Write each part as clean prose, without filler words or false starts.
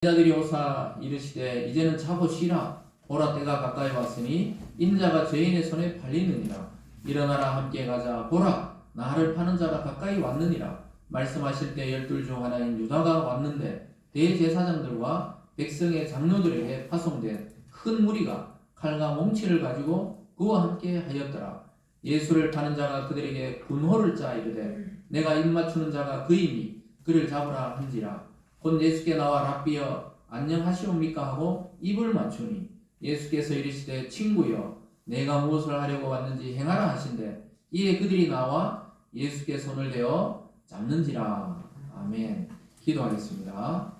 인자들이 오사 이르시되 이제는 자고 쉬라. 보라 때가 가까이 왔으니 인자가 죄인의 손에 팔리느니라. 일어나라 함께 가자. 보라 나를 파는 자가 가까이 왔느니라. 말씀하실 때 12 중 하나인 유다가 왔는데 대제사장들과 백성의 장로들에게 파송된 큰 무리가 칼과 몽치를 가지고 그와 함께 하였더라. 예수를 파는 자가 그들에게 분호를 짜 이르되 내가 입맞추는 자가 그이니 그를 잡으라 한지라. 곧 예수께 나와 랍비여 안녕하시옵니까 하고 입을 맞추니 예수께서 이르시되 친구여 내가 무엇을 하려고 왔는지 행하라 하신대. 이에 그들이 나와 예수께 손을 대어 잡는지라. 아멘. 기도하겠습니다.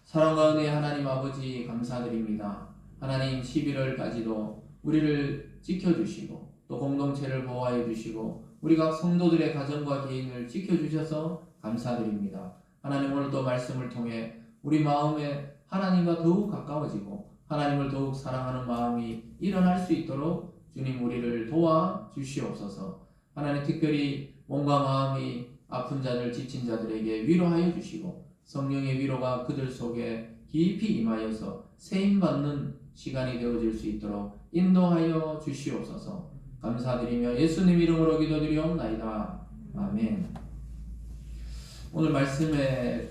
사랑과 은혜 하나님 아버지 감사드립니다. 하나님 11월까지도 우리를 지켜주시고 또 공동체를 보호하여 주시고 우리 각 성도들의 가정과 개인을 지켜주셔서 감사드립니다. 하나님 오늘도 말씀을 통해 우리 마음에 하나님과 더욱 가까워지고 하나님을 더욱 사랑하는 마음이 일어날 수 있도록 주님 우리를 도와 주시옵소서. 하나님 특별히 몸과 마음이 아픈 자들 지친 자들에게 위로하여 주시고 성령의 위로가 그들 속에 깊이 임하여서 세임받는 시간이 되어질 수 있도록 인도하여 주시옵소서. 감사드리며 예수님 이름으로 기도드리옵나이다. 아멘. 오늘 말씀의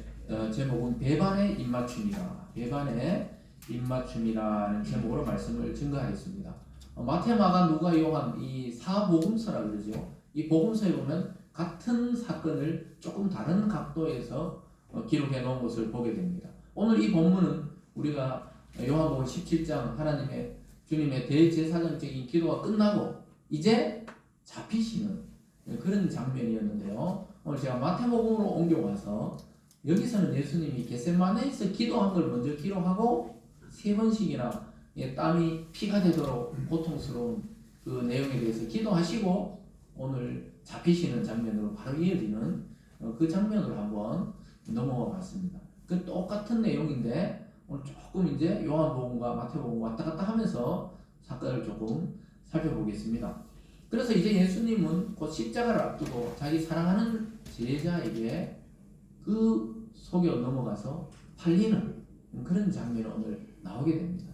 제목은 배반의 입맞춤이라. 배반의 입맞춤이라는 제목으로 말씀을 증거하겠습니다. 마태, 마가, 누가, 요한 이 사복음서라 그러죠. 이 복음서에 보면 같은 사건을 조금 다른 각도에서 기록해 놓은 것을 보게 됩니다. 오늘 이 본문은 우리가 요한복음 17장 하나님의 주님의 대제사장적인 기도가 끝나고 이제 잡히시는 그런 장면이었는데요. 오늘 제가 마태복음으로 옮겨와서 여기서는 예수님이 겟세마네에서 기도한 걸 먼저 기록하고 3번씩이나 땀이 피가 되도록 고통스러운 그 내용에 대해서 기도하시고 오늘 잡히시는 장면으로 바로 이어지는 그 장면으로 한번 넘어가 봤습니다. 그 똑같은 내용인데 오늘 조금 이제 요한복음과 마태복음 왔다 갔다 하면서 사건을 조금 살펴보겠습니다. 그래서 이제 예수님은 곧 십자가를 앞두고 자기 사랑하는 제자에게 그 속여 넘어가서 팔리는 그런 장면이 오늘 나오게 됩니다.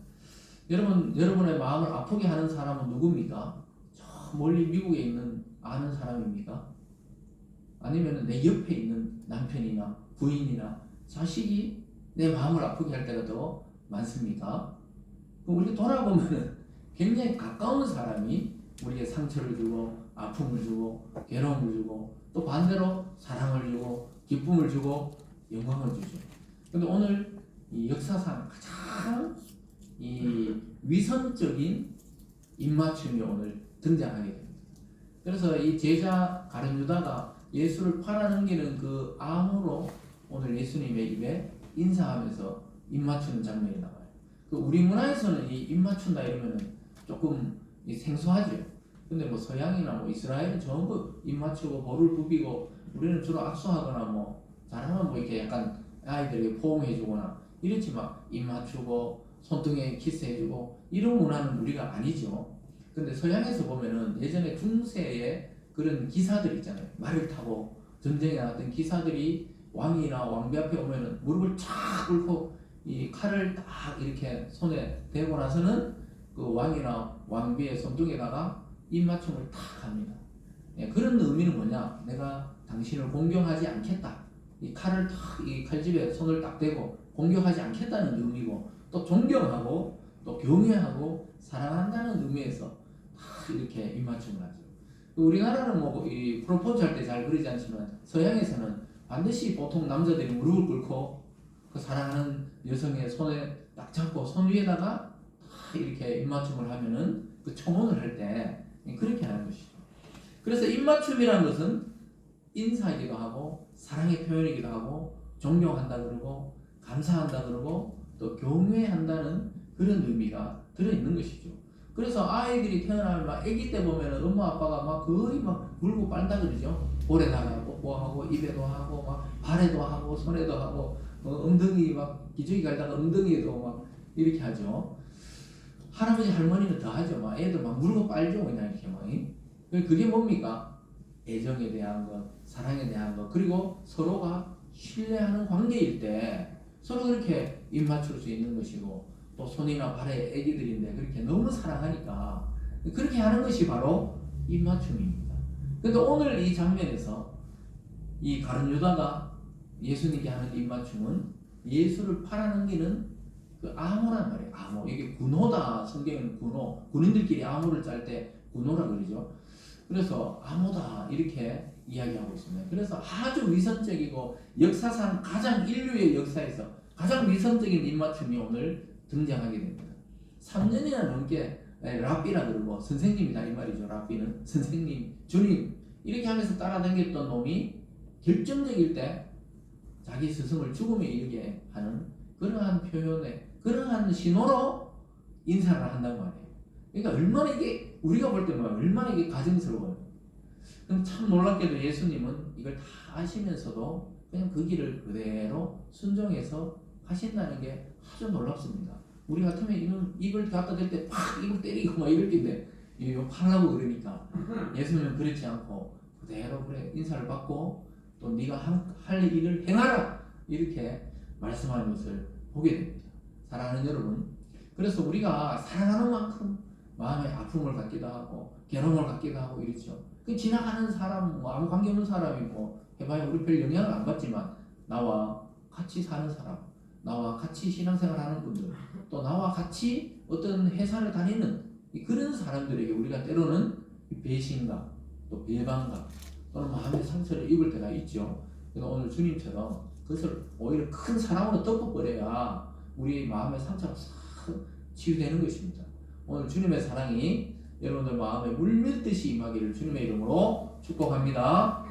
여러분의 마음을 아프게 하는 사람은 누굽니까? 저 멀리 미국에 있는 아는 사람입니까? 아니면 내 옆에 있는 남편이나 부인이나 자식이 내 마음을 아프게 할 때가 더 많습니까? 그럼 우리가 돌아보면 굉장히 가까운 사람이 우리에게 상처를 주고 아픔을 주고 괴로움을 주고 또 반대로 사랑을 주고 기쁨을 주고 영광을 주죠. 근데 오늘 이 역사상 가장 이 위선적인 입맞춤이 오늘 등장하게 됩니다. 그래서 이 제자 가룟 유다가 예수를 팔아넘기는 그 암으로 오늘 예수님의 입에 인사하면서 입맞추는 장면이 나와요. 그 우리 문화에서는 이 입맞춘다 이러면은 조금 생소하죠. 근데 뭐 서양이나 뭐 이스라엘은 전부 입맞추고 볼을 부비고 우리는 주로 악수하거나 뭐 잘하면 뭐 이렇게 약간 아이들에게 포옹해주거나 이렇지만 입맞추고 손등에 키스해주고 이런 문화는 우리가 아니죠. 근데 서양에서 보면은 예전에 중세의 그런 기사들 있잖아요. 말을 타고 전쟁에 나갔던 기사들이 왕이나 왕비 앞에 오면은 무릎을 쫙 꿇고 이 칼을 딱 이렇게 손에 대고 나서는 그 왕이나 왕비의 손등에다가 입맞춤을 탁 합니다. 예, 그런 의미는 뭐냐? 내가 당신을 공경하지 않겠다. 이 칼을 탁, 이 칼집에 손을 딱 대고 공경하지 않겠다는 의미고, 또 존경하고, 또 경외하고, 사랑한다는 의미에서 탁 이렇게 입맞춤을 하죠. 우리나라는 뭐 이 프로포즈 할 때 잘 그러지 않지만 서양에서는 반드시 보통 남자들이 무릎을 꿇고 그 사랑하는 여성의 손에 딱 잡고 손 위에다가 탁 이렇게 입맞춤을 하면은 그 청혼을 할 때 그렇게 하는 것이죠. 그래서 입맞춤이라는 것은 인사이기도 하고 사랑의 표현이기도 하고 존경한다 그러고 감사한다 그러고 또 경외한다는 그런 의미가 들어있는 것이죠. 그래서 아이들이 태어나면 막 아기 때 보면은 엄마 아빠가 막 거의 막 물고 빨다 그러죠. 볼에다가 뽀뽀하고 입에도 하고 막 발에도 하고 손에도 하고 엉덩이 막 기저귀 갈다가 엉덩이에도 막 이렇게 하죠. 할아버지 할머니는 더 하죠. 막 애들 막 물고 빨죠. 그냥 이렇게 막. 그게 뭡니까? 애정에 대한 것, 사랑에 대한 것, 그리고 서로가 신뢰하는 관계일 때 서로 그렇게 입 맞출 수 있는 것이고 또 손이나 발에 애기들인데 그렇게 너무 사랑하니까 그렇게 하는 것이 바로 입맞춤입니다. 그런데 오늘 이 장면에서 이 가룟 유다가 예수님께 하는 입맞춤은 예수를 팔아넘기는 그 암호란 말이에요. 암호. 이게 군호다. 성경에는 군호. 군인들끼리 암호를 짤 때 군호라 그러죠. 그래서 암호다 이렇게 이야기하고 있습니다. 그래서 아주 위선적이고 역사상 가장 인류의 역사에서 가장 위선적인 입맞춤이 오늘 등장하게 됩니다. 3년이나 넘게 랍비라 그러고 선생님이다 이 말이죠. 랍비는 선생님, 주님 이렇게 하면서 따라다녔던 놈이 결정적일 때 자기 스승을 죽음에 이르게 하는 그러한 표현에 그러한 신호로 인사를 한단 말이에요. 그러니까 얼마나 이게 우리가 볼 때는 얼마나 이게 가증스러워요. 그럼 참 놀랍게도 예수님은 이걸 다 아시면서도 그냥 그 길을 그대로 순종해서 하신다는 게 아주 놀랍습니다. 우리 같으면 이걸 갖다 댈 때 팍 이걸 때리고 막 이럴 텐데 이거 팔라고 그러니까 예수님은 그렇지 않고 그대로 그래 인사를 받고 또 네가 할 일을 행하라 이렇게 말씀하는 것을 보게 됩니다. 사랑하는 여러분, 그래서 우리가 사랑하는 만큼 마음에 아픔을 갖기도 하고 괴로움을 갖기도 하고 이렇죠. 그 지나가는 사람 뭐 아무 관계없는 사람이 뭐 해봐야 우리 별 영향을 안 받지만 나와 같이 사는 사람, 나와 같이 신앙생활하는 분들, 또 나와 같이 어떤 회사를 다니는 그런 사람들에게 우리가 때로는 배신감, 또 배반감, 또는 마음의 상처를 입을 때가 있죠. 그래서 오늘 주님처럼 그것을 오히려 큰 사랑으로 덮어버려야 우리의 마음의 상처가 싹 치유되는 것입니다. 오늘 주님의 사랑이 여러분들 마음에 물밀듯이 임하기를 주님의 이름으로 축복합니다.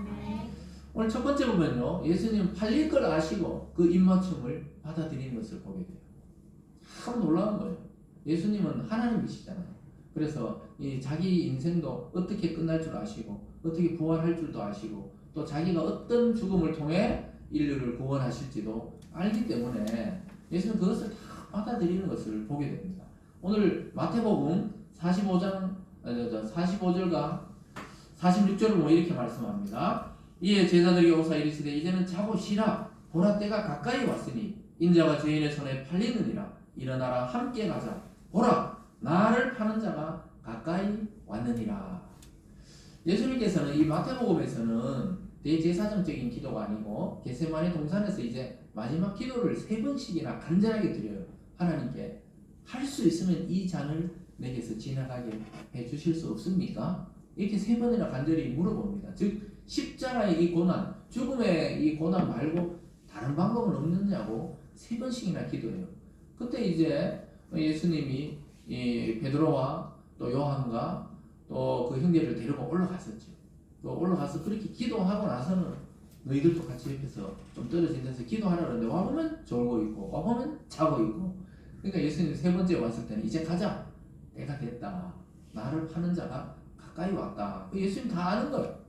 오늘 첫 번째 보면요, 예수님 팔릴 걸 아시고 그 입맞춤을 받아들이는 것을 보게 돼요. 참 놀라운 거예요. 예수님은 하나님이시잖아요. 그래서 이 자기 인생도 어떻게 끝날 줄 아시고 어떻게 부활할 줄도 아시고 또 자기가 어떤 죽음을 통해 인류를 구원하실지도 알기 때문에 예수는 그것을 다 받아들이는 것을 보게 됩니다. 오늘 마태복음 45절과 46절을 보면 이렇게 말씀합니다. 이에 제자들이 오사 이르시되 이제는 자고 쉬라. 보라 때가 가까이 왔으니 인자가 죄인의 손에 팔리느니라. 일어나라 함께 가자. 보라 나를 파는 자가 가까이 왔느니라. 예수님께서는 이 마태복음에서는 대제사장적인 기도가 아니고 겟세마네 동산에서 이제 마지막 기도를 3번씩이나 간절하게 드려요. 하나님께 할 수 있으면 이 잔을 내게서 지나가게 해주실 수 없습니까? 이렇게 3번이나 간절히 물어봅니다. 즉 십자가의 이 고난, 죽음의 이 고난 말고 다른 방법은 없느냐고 3번씩이나 기도해요. 그때 이제 예수님이 이 베드로와 또 요한과 또 그 형제를 데리고 올라갔었죠. 또 올라가서 그렇게 기도하고 나서는 너희들도 같이 옆에서 좀 떨어진 데서 기도하라 그러는데 와보면 졸고 있고 와보면 자고 있고. 그러니까 예수님 3번째 왔을 때는 이제 가자. 때가 됐다. 나를 파는 자가 가까이 왔다. 예수님 다 아는 거예요.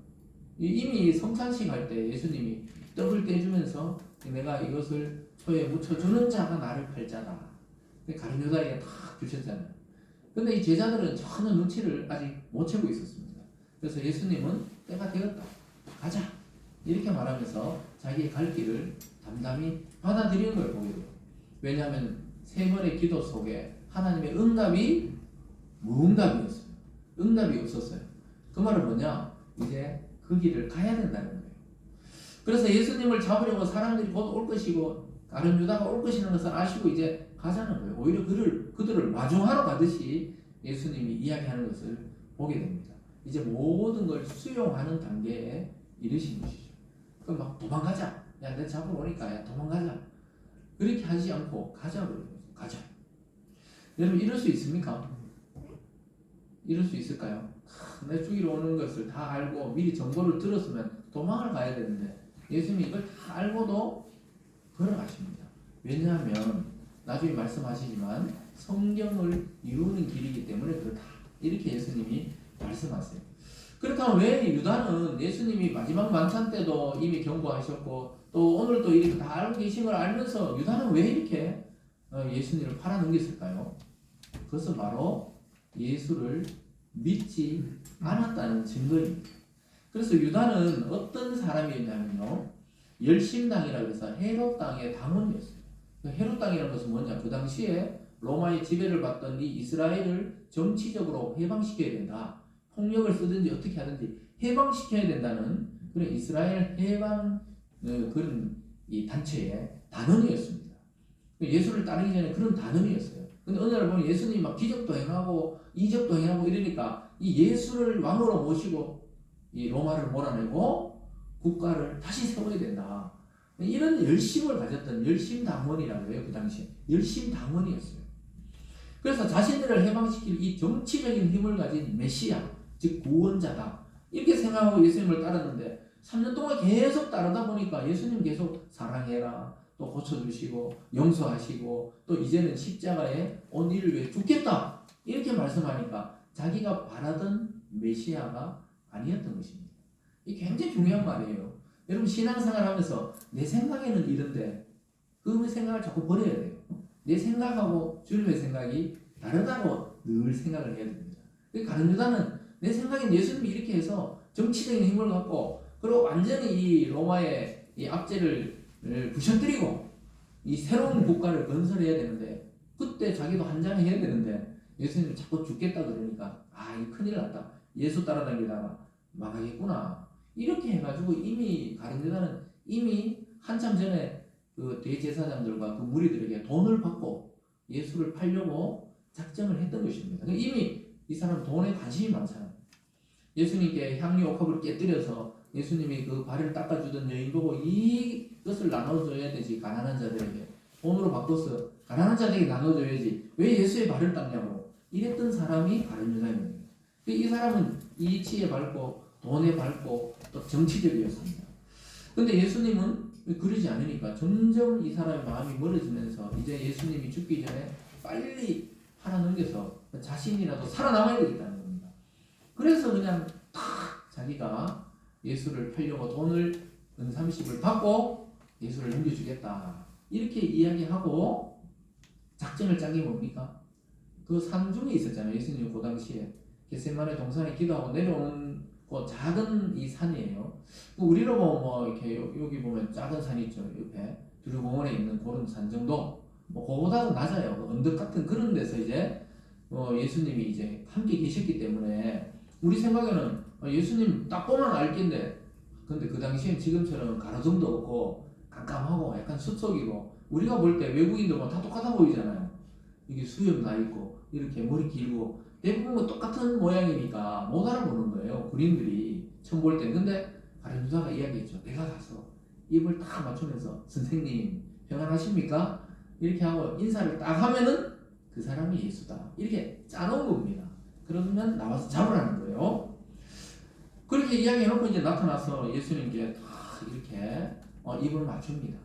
이미 성찬식 할 때 예수님이 떡을 떼주면서 내가 이것을 초에 묻혀주는 자가 나를 팔 자다. 가룟 유다에게 탁 주셨잖아요. 근데 이 제자들은 전혀 눈치를 아직 못 채고 있었습니다. 그래서 예수님은 때가 되었다. 가자. 이렇게 말하면서 자기의 갈 길을 담담히 받아들이는 걸 보게 돼요. 왜냐하면 3번의 기도 속에 하나님의 응답이 무응답이었어요. 응답이 없었어요. 그 말은 뭐냐? 이제 그 길을 가야 된다는 거예요. 그래서 예수님을 잡으려고 사람들이 곧 올 것이고 가룟 유다가 올 것이라는 것을 아시고 이제 가자는 거예요. 오히려 그들을 마중하러 가듯이 예수님이 이야기하는 것을 보게 됩니다. 이제 모든 걸 수용하는 단계에 이르신 것이죠. 그럼 막 도망가자. 야, 내 잡으러 오니까 야 도망가자. 그렇게 하지 않고 가자 그래요. 가자. 여러분 이럴 수 있습니까? 이럴 수 있을까요? 내 죽이러 오는 것을 다 알고 미리 정보를 들었으면 도망을 가야 되는데 예수님이 이걸 다 알고도 걸어가십니다. 왜냐하면 나중에 말씀하시지만 성경을 이루는 길이기 때문에 그렇다. 이렇게 예수님이 말씀하세요. 그렇다면 왜 유다는 예수님이 마지막 만찬 때도 이미 경고하셨고 또 오늘도 이렇게 다 알고 계신 걸 알면서 유다는 왜 이렇게 예수님을 팔아넘겼을까요? 그것은 바로 예수를 믿지 않았다는 증거입니다. 그래서 유다는 어떤 사람이었냐면요, 열심당이라고 해서 헤롯 땅의 당원이었어요. 헤롯 땅이라는 것은 뭐냐? 그 당시에 로마의 지배를 받던 이 이스라엘을 정치적으로 해방시켜야 된다. 폭력을 쓰든지 어떻게 하든지 해방시켜야 된다는 그런 이스라엘 해방 그런 이 단체의 단원이었습니다. 예수를 따르기 전에 그런 단원이었어요. 근데 어느 날 보면 예수님이 막 기적도 행하고 이적도 행하고 이러니까 이 예수를 왕으로 모시고 이 로마를 몰아내고 국가를 다시 세워야 된다. 이런 열심을 가졌던 열심당원이라고 해요. 그 당시에 열심당원이었어요. 그래서 자신들을 해방시킬 이 정치적인 힘을 가진 메시아, 즉 구원자다, 이렇게 생각하고 예수님을 따랐는데 3년 동안 계속 따르다 보니까 예수님 계속 사랑해라, 또 고쳐주시고 용서하시고 또 이제는 십자가에 온 이를 위해 죽겠다 이렇게 말씀하니까 자기가 바라던 메시아가 아니었던 것입니다. 이게 굉장히 중요한 말이에요. 여러분 신앙생활 하면서 내 생각에는 이런데 그 생각을 자꾸 버려야 돼요. 내 생각하고 주님의 생각이 다르다고 늘 생각을 해야 됩니다. 가룟 유다는 내 생각엔 예수님이 이렇게 해서 정치적인 힘을 갖고 그리고 완전히 이 로마의 이 압제를 부셔뜨리고 이 새로운 국가를 건설해야 되는데 그때 자기도 한장을 해야 되는데 예수님이 자꾸 죽겠다 그러니까 이 큰일 났다. 예수 따라다니다가 망하겠구나. 이렇게 해가지고 이미 가룟 유다는 이미 한참 전에 그 대제사장들과 그 무리들에게 돈을 받고 예수를 팔려고 작정을 했던 것입니다. 이미 이 사람 돈에 관심이 많잖아요. 예수님께 향유 옥합을 깨뜨려서 예수님이 그 발을 닦아주던 여인 보고 이것을 나눠줘야 되지. 가난한 자들에게 돈으로 바꿔서 가난한 자들에게 나눠줘야지. 왜 예수의 발을 닦냐고 이랬던 사람이 가룟 유다입니다. 이 사람은 이치에 밟고 돈에 밟고 또 정치적이었습니다. 근데 예수님은 그러지 않으니까 점점 이 사람의 마음이 멀어지면서 이제 예수님이 죽기 전에 빨리 팔아넘겨서 자신이라도 살아남아야 되겠다는 겁니다. 그래서 그냥 탁 자기가 예수를 팔려고 돈을 은30을 받고 예수를 넘겨주겠다 이렇게 이야기하고 작전을 짠 게 뭡니까? 그 산중에 있었잖아요. 예수님 그 당시에 겟세마네 동산에 기도하고 내려오는 그 작은 이 산이에요. 우리로 보면 뭐 이렇게 여기 보면 작은 산 있죠. 옆에 두류공원에 있는 그런 산 정도 뭐 그거보다도 낮아요. 그 언덕 같은 그런 데서 이제 예수님이 이제 함께 계셨기 때문에 우리 생각에는 예수님 딱 보면 알겠는데 근데 그 당시엔 지금처럼 가로등도 없고 깜깜하고 약간 숲속이고 우리가 볼 때 외국인들 뭐 다 똑같아 보이잖아요. 이게 수염 나 있고 이렇게 머리 길고 대부분 똑같은 모양이니까 못 알아보는 거예요. 군인들이 처음 볼 때. 근데 가룟 유다가 이야기했죠. 내가 가서 입을 딱 맞추면서 선생님 평안하십니까? 이렇게 하고 인사를 딱 하면은 그 사람이 예수다. 이렇게 짜놓은 겁니다. 그러면 나와서 잡으라는 거예요. 그렇게 이야기해놓고 이제 나타나서 예수님께 딱 이렇게 입을 맞춥니다.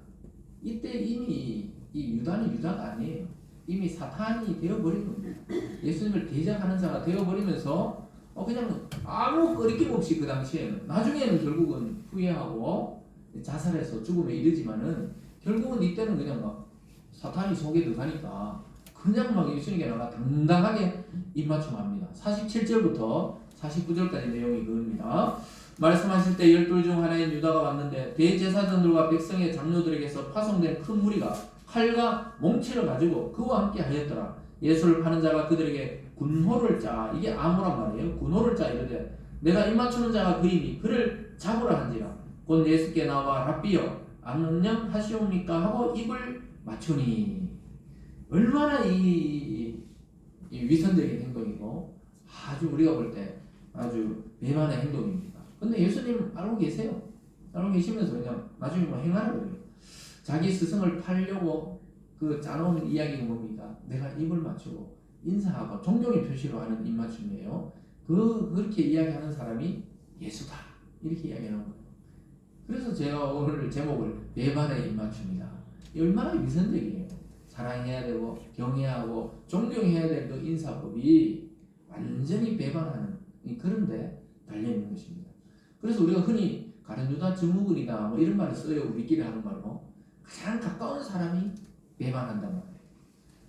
이때 이미 이 유다는 유다가 아니에요. 이미 사탄이 되어버린 겁니다. 예수님을 대적하는 자가 되어버리면서 그냥 아무 거리낌 없이 그 당시에는 나중에는 결국은 후회하고 자살해서 죽음에 이르지만은 결국은 이때는 그냥 막 사탄이 속에 들어가니까 그냥 막 예수님께 나가 당당하게 입맞춤합니다. 47절부터 49절까지 내용이 그겁니다. 말씀하실 때 12 중 하나인 유다가 왔는데 대제사장들과 백성의 장로들에게서 파송된 큰 무리가 칼과 몽치를 가지고 그와 함께 하였더라. 예수를 파는 자가 그들에게 군호를 짜, 이게 암호란 말이에요. 군호를 짜 이르되 내가 입맞추는 자가 그이니 그를 잡으라 한지라. 곧 예수께 나와 랍비여 안녕하시옵니까 하고 입을 맞추니. 얼마나 이 위선적인 행동이고 아주 우리가 볼 때 아주 배반의 행동입니다. 근데 예수님 알고 계세요. 알고 계시면서 그냥 나중에 뭐 행하라고 그래요. 자기 스승을 팔려고 그 짜놓은 이야기가 뭡니까? 내가 입을 맞추고 인사하고 존경의 표시로 하는 입맞춤이에요. 그렇게 이야기하는 사람이 예수다. 이렇게 이야기하는 거예요. 그래서 제가 오늘 제목을 배반의 입맞춤이다. 얼마나 위선적이에요. 사랑해야 되고 경외하고 존경해야 될 그 인사법이 완전히 배반하는 그런데 달려있는 것입니다. 그래서 우리가 흔히 가룟 유다 증후군이다 뭐 이런 말을 써요. 우리끼리 하는 말로. 가장 가까운 사람이 배반한단 말이에요.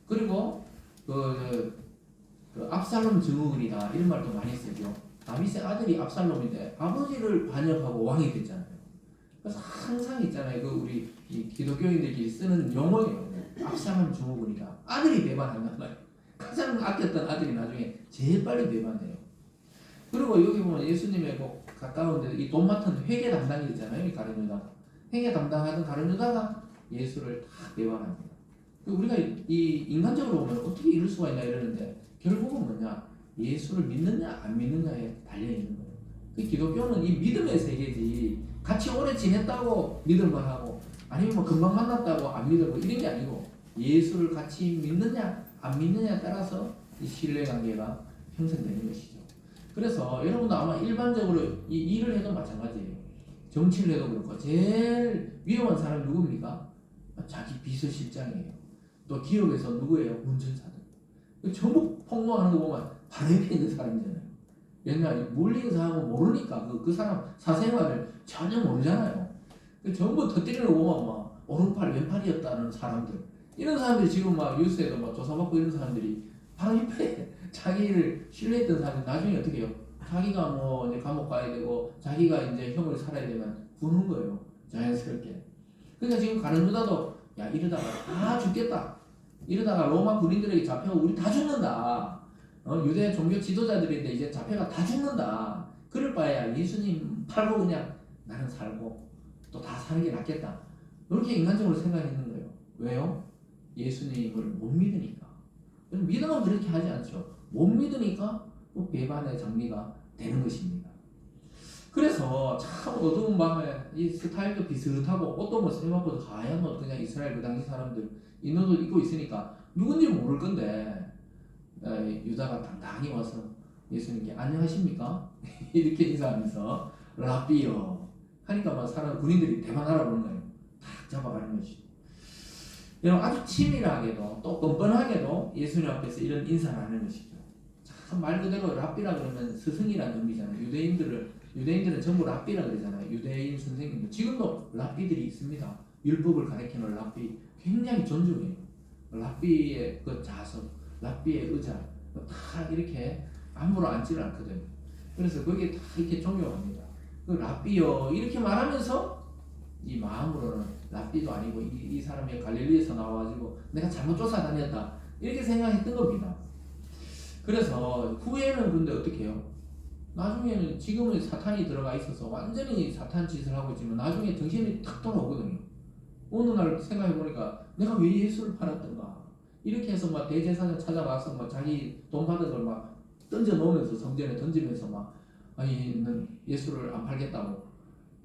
그리고 그 압살롬 증후군이다 이런 말도 많이 쓰죠. 다윗의 아들이 압살롬인데 아버지를 반역하고 왕이 됐잖아요. 그래서 항상 있잖아요. 그 우리 이 기독교인들끼리 쓰는 용어예요. 압살롬 증후군이다. 아들이 배반한단 말이에요. 가장 아꼈던 아들이 나중에 제일 빨리 배반해요. 그리고 여기 보면 예수님의 뭐 가까운데 이 돈 맡은 회계 담당이 있잖아요. 이 가룟 유다가. 회계 담당하던 가룟 유다가 예수를 다 배반합니다. 우리가 이 인간적으로 보면 어떻게 이럴 수가 있나 이러는데 결국은 뭐냐? 예수를 믿느냐 안 믿느냐에 달려있는 거예요. 그 기독교는 이 믿음의 세계지 같이 오래 지냈다고 믿을만 하고 아니면 뭐 금방 만났다고 안 믿고 이런 게 아니고 예수를 같이 믿느냐 안 믿느냐에 따라서 이 신뢰관계가 형성되는 것이죠. 그래서 여러분도 아마 일반적으로 이 일을 해도 마찬가지예요. 정치를 해도 그렇고 제일 위험한 사람이 누굽니까? 자기 비서실장이에요. 또 기업에서 누구예요? 운전사들. 전부 폭로하는 거 보면 바로 옆에 있는 사람이잖아요. 옛날 물리에서 하고 모르니까 그 사람 사생활을 전혀 모르잖아요. 전부 터뜨리는 거 보면 막 오른팔 왼팔이었다는 사람들 이런 사람들이 지금 막 뉴스에도 막 조사받고 이런 사람들이 바로 옆에 자기를 신뢰했던 사람이 나중에 어떻게 해요? 자기가 뭐 이제 감옥 가야 되고 자기가 이제 형을 살아야 되면 부는 거예요. 자연스럽게. 그러니까 지금 가룟 유다도 야 이러다가 다 죽겠다. 이러다가 로마 군인들에게 잡혀가 우리 다 죽는다. 유대 종교 지도자들인데 이제 잡혀가 다 죽는다. 그럴 바에야 예수님 팔고 그냥 나는 살고 또 다 사는 게 낫겠다. 이렇게 인간적으로 생각했는 거예요. 왜요? 예수님을 못 믿으니까. 믿으면 그렇게 하지 않죠. 못 믿으니까 배반의 장미가 되는 것입니다. 그래서 참 어두운 밤에 이 스타일도 비슷하고 옷도 뭐 세마포도 하얀 옷 그냥 이스라엘 그 당시 사람들 이 옷을 입고 있으니까 누군지 모를 건데 유다가 당당히 와서 예수님께 안녕하십니까? 이렇게 인사하면서 라비요 하니까 막 사람 군인들이 대만 알아보는 거예요. 탁 잡아가는 것이. 여러분 아주 치밀하게도 또 뻔뻔하게도 예수님 앞에서 이런 인사를 하는 것이죠. 참 말 그대로 랍비라 그러면 스승이라는 의미잖아요. 유대인들은 전부 랍비라 그러잖아요. 유대인 선생님들 지금도 랍비들이 있습니다. 율법을 가르치는 랍비 굉장히 존중해요. 랍비의 그 자석, 랍비의 의자 다 이렇게 함부로 앉지를 않거든요. 그래서 거기에 다 이렇게 존경합니다. 그 랍비요 이렇게 말하면서 이 마음으로는 랍비도 아니고 이 사람이 갈릴리에서 나와가지고 내가 잘못 쫓아다녔다 이렇게 생각했던 겁니다. 그래서 후에는 근데 어떻게 해요? 나중에는 지금은 사탄이 들어가 있어서 완전히 사탄 짓을 하고 있지만 나중에 정신이 탁 돌아오거든요. 어느 날 생각해보니까 내가 왜 예수를 팔았던가 이렇게 해서 막 대제사장 찾아가서 막 자기 돈 받은 걸 막 던져 놓으면서 성전에 던지면서 막 아니 넌 예수를 안 팔겠다고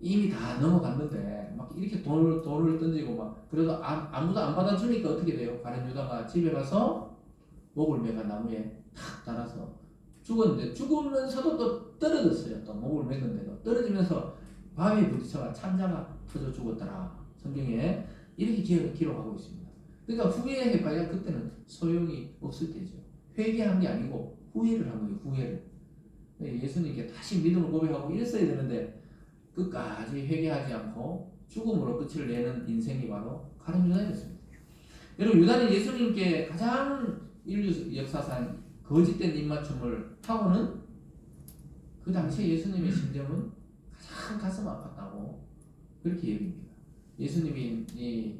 이미 다 넘어갔는데 막 이렇게 돈을 던지고 막 그래도 아무도 안 받아주니까 어떻게 돼요? 가룟 유다가 집에 가서 목을 매가 나무에 탁 달아서 죽었는데 죽으면서도 또 떨어졌어요. 또 목을 맸는데도 떨어지면서 바위에 부딪혀가 찬자가 터져 죽었더라. 성경에 이렇게 기록하고 있습니다. 그러니까 후회에 해봐야 그때는 소용이 없을 때죠. 회개한 게 아니고 후회를 한 거예요. 후회를. 예수님께 다시 믿음을 고백하고 이랬어야 되는데 끝까지 회개하지 않고 죽음으로 끝을 내는 인생이 바로 가룟 유다였습니다. 여러분 유다는 예수님께 가장 인류 역사상 거짓된 입맞춤을 하고는 그 당시에 예수님의 심정은 가장 가슴 아팠다고 그렇게 얘기합니다. 예수님이 이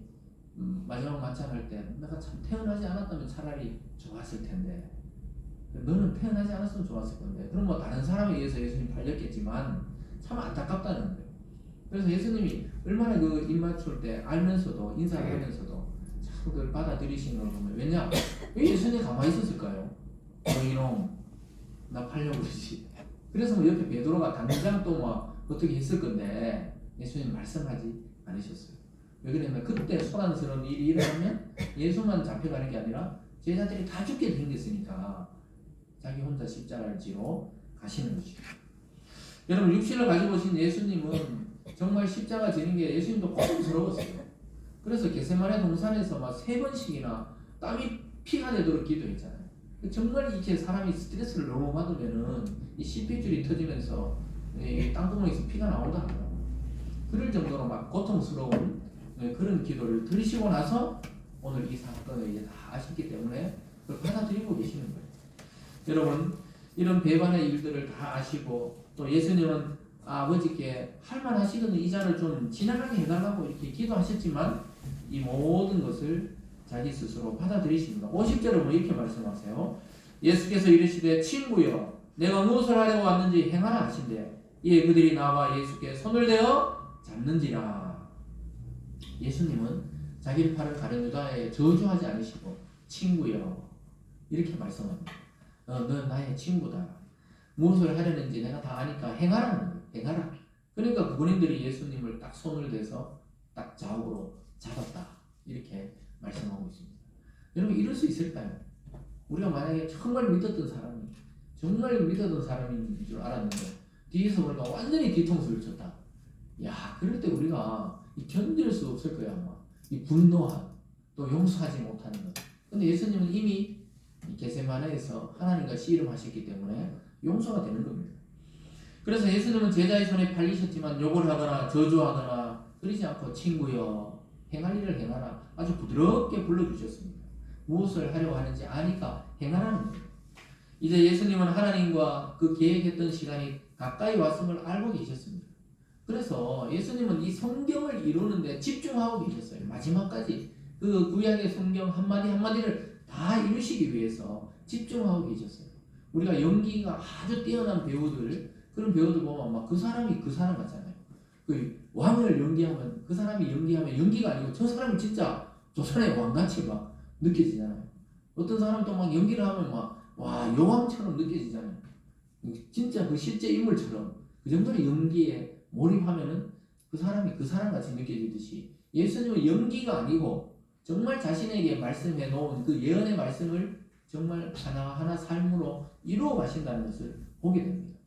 마지막 만찬할 때 내가 참 태어나지 않았다면 차라리 좋았을 텐데 너는 태어나지 않았으면 좋았을 건데 그럼 뭐 다른 사람에 의해서 예수님 팔렸겠지만 참 안타깝다는 거예요. 그래서 예수님이 얼마나 그 입맞출 때 알면서도 인사를 하면서도 참 그걸 받아들이시는 걸 보면 왜냐? 왜 예수님이 가만히 있었을까요? 이놈 나 팔려고 그러지. 그래서 뭐 옆에 베드로가 당장 또 뭐 어떻게 했을 건데 예수님 말씀하지 않으셨어요. 왜 그러냐면 그때 소란스러운 일이 일어나면 예수만 잡혀가는 게 아니라 제자들이 다 죽게 생겼으니까 자기 혼자 십자가를 지러 가시는 것이죠. 여러분 육신을 가지고 오신 예수님은 정말 십자가 지는 게 예수님도 고통스러웠어요. 그래서 겟세마네 동산에서 막 3번씩이나 땀이 피가 되도록 기도했잖아요. 정말 이렇게 사람이 스트레스를 너무 받으면은 이 CP줄이 터지면서 이 땅구멍에서 피가 나온다 하더라고요. 그럴 정도로 막 고통스러운 그런 기도를 들으시고 나서 오늘 이 사건을 이제 다 아셨기 때문에 그걸 받아들이고 계시는 거예요. 여러분 이런 배반의 일들을 다 아시고 또 예수님은 아버지께 할만하시거든 이 잔을 좀 지나가게 해달라고 이렇게 기도하셨지만 이 모든 것을 자기 스스로 받아들이십니다. 50절에 보면 이렇게 말씀하세요. 예수께서 이르시되 친구여 내가 무엇을 하려고 왔는지 행하라 하신대 이에 그들이 나와 예수께 손을 대어 잡는지라. 예수님은 자기의 팔을 가른 유다에 저주하지 않으시고 친구여 이렇게 말씀합니다. 넌 나의 친구다. 무엇을 하려는지 내가 다 아니까 행하라는 거예요. 행하라. 그러니까 그분들이 예수님을 딱 손을 대서 딱 좌우로 잡았다. 이렇게 말씀하고 있습니다. 여러분 이럴 수 있을까요? 우리가 만약에 정말 믿었던 사람인 줄 알았는데 뒤에서 보니까 완전히 뒤통수를 쳤다. 야, 그럴 때 우리가 견딜 수 없을 거야 아마. 이 분노한 또 용서하지 못하는 것. 근데 예수님은 이미 겟세마네에서 하나님과 씨름하셨기 때문에 용서가 되는 겁니다. 그래서 예수님은 제자의 손에 팔리셨지만 욕을 하거나 저주하거나 그러지 않고 친구여 행할 일을 행하라 아주 부드럽게 불러주셨습니다. 무엇을 하려고 하는지 아니까 행하라는 거예요. 이제 예수님은 하나님과 그 계획했던 시간이 가까이 왔음을 알고 계셨습니다. 그래서 예수님은 이 성경을 이루는데 집중하고 계셨어요. 마지막까지 그 구약의 성경 한마디 한마디를 다 이루시기 위해서 집중하고 계셨어요. 우리가 연기가 아주 뛰어난 배우들, 그런 배우들 보면 막 그 사람이 그 사람 같잖아요. 그 왕을 연기하면 그 사람이 연기하면 연기가 아니고 저 사람이 진짜 조선의 왕같이 막 느껴지잖아요. 어떤 사람은 또 막 연기를 하면 막 와 여왕처럼 느껴지잖아요. 진짜 그 실제 인물처럼 그 정도로 연기에 몰입하면은 그 사람이 그 사람 같이 느껴지듯이 예수님은 연기가 아니고 정말 자신에게 말씀해 놓은 그 예언의 말씀을 정말 하나하나 삶으로 이루어 가신다는 것을 보게 됩니다.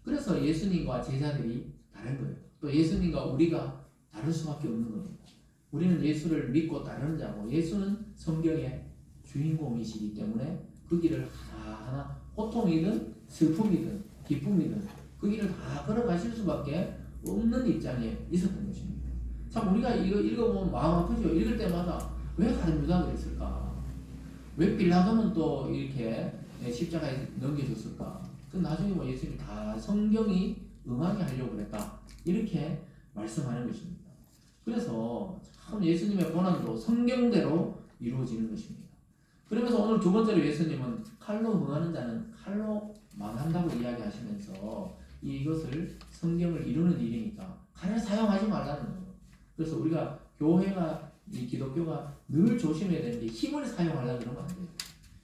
그래서 예수님과 제자들이 다른 거예요. 또 예수님과 우리가 다를 수밖에 없는 겁니다. 우리는 예수를 믿고 따르는 자고 예수는 성경의 주인공이시기 때문에 그 길을 하나하나 고통이든 슬픔이든 기쁨이든 그 길을 다 걸어가실 수밖에 없는 입장에 있었던 것입니다. 참 우리가 이거 읽어보면 마음 아프죠. 읽을 때마다 왜 가룟 유다가 그랬을까? 왜 빌라도는 또 이렇게 십자가에 넘겨줬을까? 그 나중에 뭐 예수님이 다 성경이 응하게 하려고 그랬다. 이렇게 말씀하는 것입니다. 그래서 참 예수님의 고난도 성경대로 이루어지는 것입니다. 그러면서 오늘 두 번째로 예수님은 칼로 응하는 자는 칼로 망한다고 이야기하시면서 이것을 성경을 이루는 일이니까 칼을 사용하지 말라는 거예요. 그래서 우리가 교회가 이 기독교가 늘 조심해야 되는 게 힘을 사용하려고 그러면 안 돼요.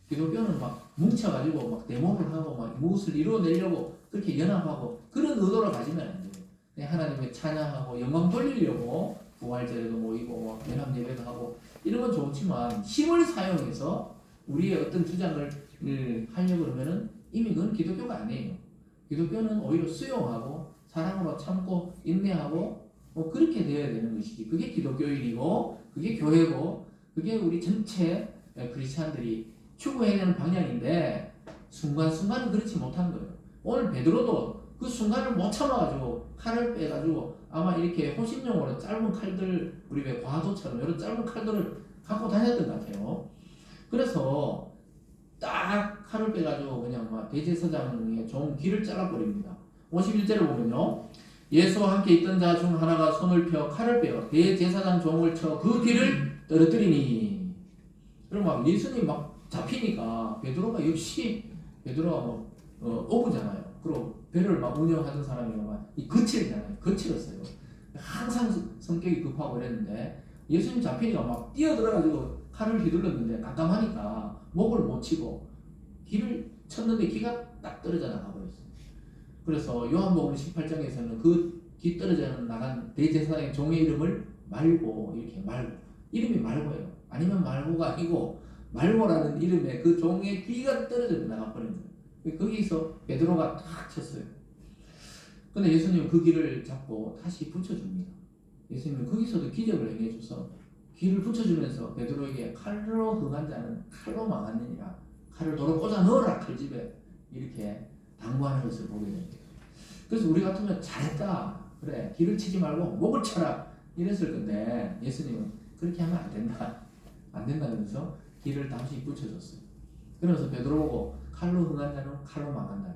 기독교는 막 뭉쳐가지고 막 데모를 하고 막 무엇을 이루어내려고 그렇게 연합하고 그런 의도를 가지면 안 돼요. 그냥 하나님의 찬양하고 영광 돌리려고 부활절에도 모이고 막 연합 예배도 하고 이런 건 좋지만 힘을 사용해서 우리의 어떤 주장을 하려고 그러면은 이미 그건 기독교가 아니에요. 기독교는 오히려 수용하고 사랑으로 참고 인내하고 뭐 그렇게 되어야 되는 것이지. 그게 기독교인이고 그게 교회고 그게 우리 전체 크리스찬들이 추구해야 되는 방향인데 순간순간은 그렇지 못한 거예요. 오늘 베드로도 그 순간을 못 참아가지고 칼을 빼가지고 아마 이렇게 호신용으로 짧은 칼들 우리 왜 과도처럼 이런 짧은 칼들을 갖고 다녔던 것 같아요. 그래서 딱 칼을 빼가지고 그냥 막 대제사장의 종 귀를 잘라버립니다. 51절을 보면요. 예수와 함께 있던 자 중 하나가 손을 펴 칼을 빼어 대제사장 종을 쳐 그 귀를 떨어뜨리니. 그럼 막 예수님 막 잡히니까 베드로가 역시 베드로가 뭐 어부잖아요. 그리고 배를 막 운영하던 사람이 막 거칠잖아요. 거칠었어요. 항상 성격이 급하고 이랬는데 예수님 잡히니까 막 뛰어들어가지고 칼을 휘둘렀는데 깜깜하니까 목을 못 치고 귀를 쳤는데 귀가 딱 떨어져 나가버렸어요. 그래서 요한복음 18장에서는 그 귀 떨어져 나간 대제사장의 종의 이름을 말고 이렇게 말고 이름이 말고예요. 아니면 말고가 아니고 말고라는 이름에 그 종의 귀가 떨어져 나가버린 거예요. 거기서 베드로가 탁 쳤어요. 근데 예수님은 그 귀를 잡고 다시 붙여줍니다. 예수님은 거기서도 기적을 행해줘서 귀를 붙여주면서 베드로에게 칼로 흥한 자는 칼로 망하느니라. 칼을 도로 꽂아 넣어라 칼집에 이렇게 당부하는 것을 보게 됩니다. 그래서 우리 같으면 잘했다. 그래 귀를 치지 말고 목을 쳐라 이랬을 건데 예수님은 그렇게 하면 안 된다. 안 된다면서 귀를 다시 붙여줬어요. 그러면서 베드로 보고 칼로 흥한 자는 칼로 망한다.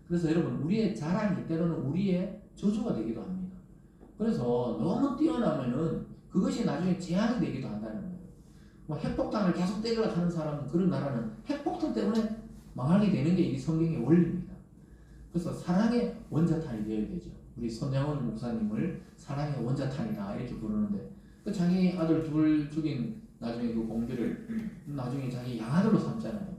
그래서 여러분 우리의 자랑이 때로는 우리의 저주가 되기도 합니다. 그래서 너무 뛰어나면은 그것이 나중에 재앙이 되기도 한다는 거예요. 뭐 핵폭탄을 계속 때리려 하는 사람, 그런 나라는 핵폭탄 때문에 망하게 되는 게 이 성경의 원리입니다. 그래서 사랑의 원자탄이 되어야 되죠. 우리 손양원 목사님을 사랑의 원자탄이다 이렇게 부르는데, 그 자기 아들 둘 죽인 나중에 그 공들을 나중에 자기 양아들로 삼잖아요.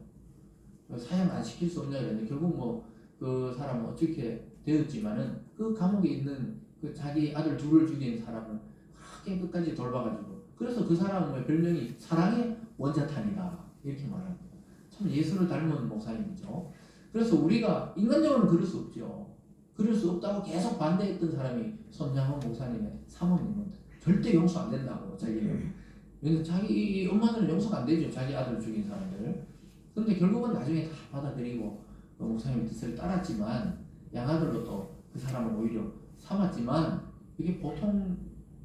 사형 안 시킬 수 없냐 이랬는데, 결국 뭐 그 사람은 어떻게 되었지만은 그 감옥에 있는 그 자기 아들 둘을 죽인 사람은 그렇게 끝까지 돌봐가지고, 그래서 그 사람의 별명이 사랑의 원자탄이다 이렇게 말합니다. 참 예수를 닮은 목사님이죠. 그래서 우리가 인간적으로는 그럴 수 없죠. 그럴 수 없다고 계속 반대했던 사람이 손양원 목사님의 사모님은 절대 용서 안 된다고 자기는. 왜냐면 자기 엄마들은 용서가 안 되죠. 자기 아들 죽인 사람들. 근데 결국은 나중에 다 받아들이고 목사님의 뜻을 따랐지만, 양아들로 또 그 사람을 오히려 삼았지만, 이게 보통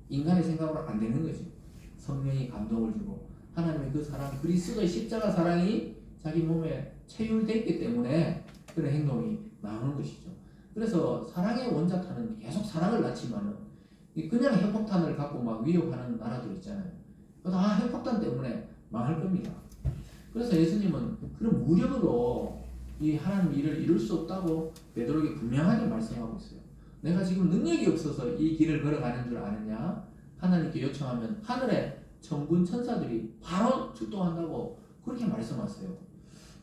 인간의 생각으로 안 되는 거죠. 성령이 감동을 주고 하나님의 그 사랑, 그리스도의 십자가 사랑이 자기 몸에 체휼됐기 때문에 그런 행동이 나오는 것이죠. 그래서 사랑의 원자탄은 계속 사랑을 낳지만은, 그냥 핵폭탄을 갖고 막 위협하는 나라도 있잖아요. 다 핵폭탄 때문에 망할 겁니다. 그래서 예수님은 그런 무력으로 이 하나님 일을 이룰 수 없다고 베드로에게 분명하게 말씀하고 있어요. 내가 지금 능력이 없어서 이 길을 걸어가는 줄 아느냐? 하나님께 요청하면 하늘의 천군 천사들이 바로 출동한다고 그렇게 말씀하세요.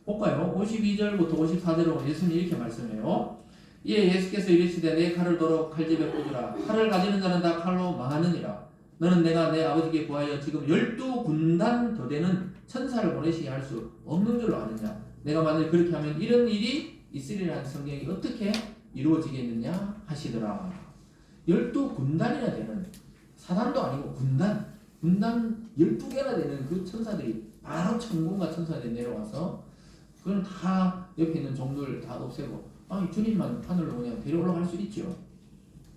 볼까요? 52절부터 54절로 예수님이 이렇게 말씀해요. 이에 예수께서 이르시되 내 칼을 도로 칼집에 꽂으라. 칼을 가지는 자는 다 칼로 망하느니라. 너는 내가 내 아버지께 구하여 지금 12군단 더 되는 천사를 보내시게 할 수 없는 줄로 아느냐. 내가 만일 그렇게 하면 이런 일이 있으리라는 성경이 어떻게 이루어지겠느냐 하시더라. 12군단이나 되는, 사단도 아니고 군단 12개나 되는 그 천사들이 바로 천군과 천사들이 내려와서, 그건 다 옆에 있는 종들 다 없애고, 아니 주님만 하늘로 그냥 데려 올라갈 수 있죠.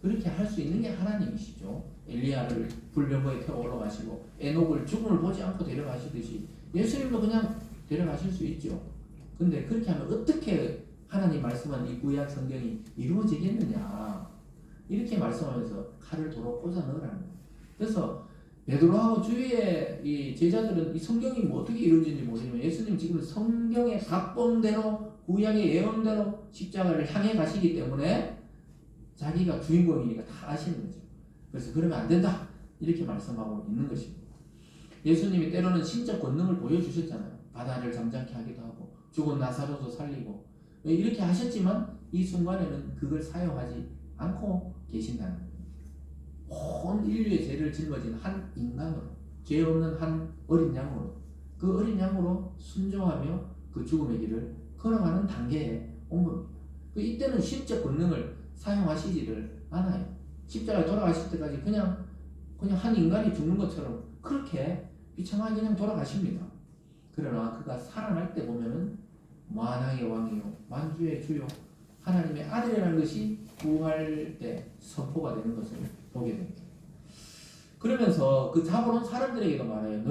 그렇게 할 수 있는 게 하나님이시죠. 엘리야를 불병거에 태워 올라가시고 에녹을 죽음을 보지 않고 데려가시듯이 예수님도 그냥 데려가실 수 있죠. 근데 그렇게 하면 어떻게 하나님 말씀한 이 구약 성경이 이루어지겠느냐, 이렇게 말씀하면서 칼을 도로 꽂아 넣으라는 거예요. 그래서 베드로하고 주위의 이 제자들은 이 성경이 뭐 어떻게 이루어지는지 모르지만, 예수님 지금 성경의 각본대로 구약의 예언대로 십자가를 향해 가시기 때문에 자기가 주인공이니까 다 아시는 거죠. 그래서 그러면 안 된다 이렇게 말씀하고 있는 것입니다. 예수님이 때로는 신적 권능을 보여주셨잖아요. 바다를 잠잠케 하기도 하고 죽은 나사로도 살리고 이렇게 하셨지만, 이 순간에는 그걸 사용하지 않고 계신다는 거예요. 온 인류의 죄를 짊어진 한 인간으로, 죄 없는 한 어린 양으로, 그 어린 양으로 순종하며 그 죽음의 길을 걸어가는 단계에 온 겁니다. 이때는 신적 권능을 사용하시지를 않아요. 십자가에 돌아가실 때까지 그냥 한 인간이 죽는 것처럼 그렇게 비참하게 그냥 돌아가십니다. 그러나 그가 살아날 때 보면은 만왕의 왕이요 만주의 주요 하나님의 아들이라는 것이 부활 때 선포가 되는 것을 보게 됩니다. 그러면서 그 잡아놓은 사람들에게도 말해요.